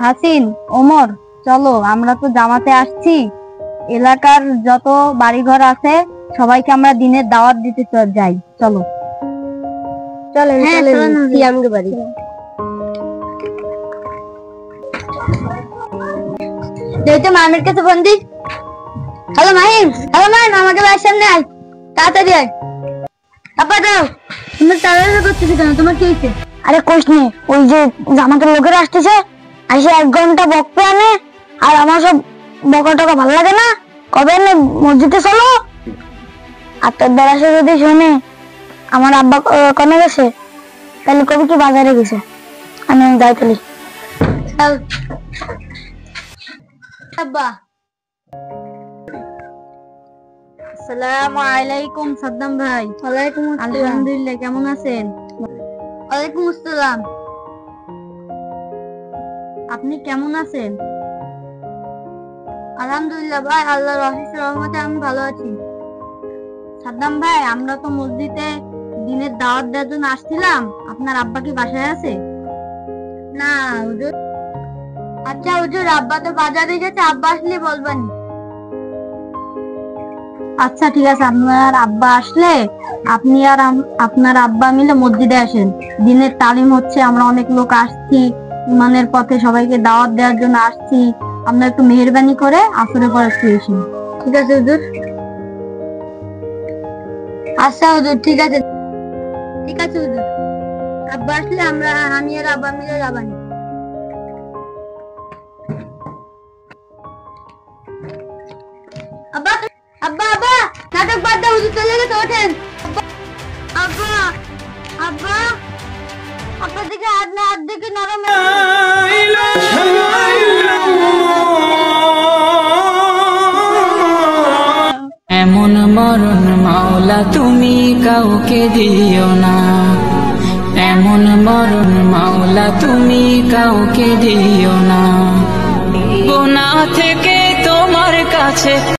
হাসিন, ওমর, চলো আমরা তো জামাতে আসছি, এলাকার যত বাড়িঘর আছে সবাইকে আমরা দিনের দাওয়াত দিতে যাই। চলো চলেন চলেন সিয়ামকে বাড়ি। যেহেতু মামির কাছে ফোন দিস। হ্যালো মাহিম, আমাকে বাড়ির সামনে আয়, তাড়াতাড়ি আয়। আপা দাও, তুমি তাড়াতাড়ি করতেছো কেন? তোমার কি হয়েছে? আরে কোশ নে, ওই যে জামাতের লোকেরা আসতেছে, আসে 1 ঘন্টা বকতে আনে, আর আমার সব বকা টকা ভালো লাগে না। কবে না মসজিদে চলো, আর তোর দ্বারা যদি শুনে আমার আব্বা কনে গেছে, তাহলে কবি কি বাজারে গেছে, আমি যাই তাহলে। আব্বা, আসসালামু আলাইকুম সাদ্দাম ভাই। ওয়ালাইকুম আসসালাম। আলহামদুলিল্লাহ, কেমন আছেন? ওয়ালাইকুম আসসালাম। আপনি কেমন আছেন? আলহামদুলিল্লাহ ভাই, আল্লাহর অশেষ রহমতে আমি ভালো আছি। সাদ্দাম ভাই, আমরা তো মসজিদে দিনের দাওয়াত দেওয়ার জন্য আসছিলাম, আপনার আব্বা কি বাসায় আছে? না হুজুর। আচ্ছা হুজুর, আব্বা তো বাজারে গেছে, আব্বা আসলে বলবেন। আচ্ছা ঠিক আছে, আপনার আব্বা আসলে আপনি আর আপনার আব্বা মিলে মসজিদে আসেন। দিনের তালিম হচ্ছে, আমরা অনেক লোক আসছি, ইমানের পথে সবাইকে দাওয়াত দেওয়ার জন্য আসছি। আপনার একটু মেহেরবানি করে আসরের পর একটু এসেন। ঠিক আছে হুজুর। আচ্ছা হুজুর, ঠিক আছে হুজুর। আব্বা আসলে আমি আর আব্বা মিলে যাবানি। আব্বা আব্বা আব্বা, নাটক বাদ দাও, হুজুর চলে গেছে, ওঠেন। আব্বা আব্বা, আপনার দিকে হাত দিকে নরম। এমন মরণ মাওলা তুমি কাউকে দিও না, এমন মরণ মাওলা তুমি কাউকে দিও না। গুনাহ থেকে তোমার কাছে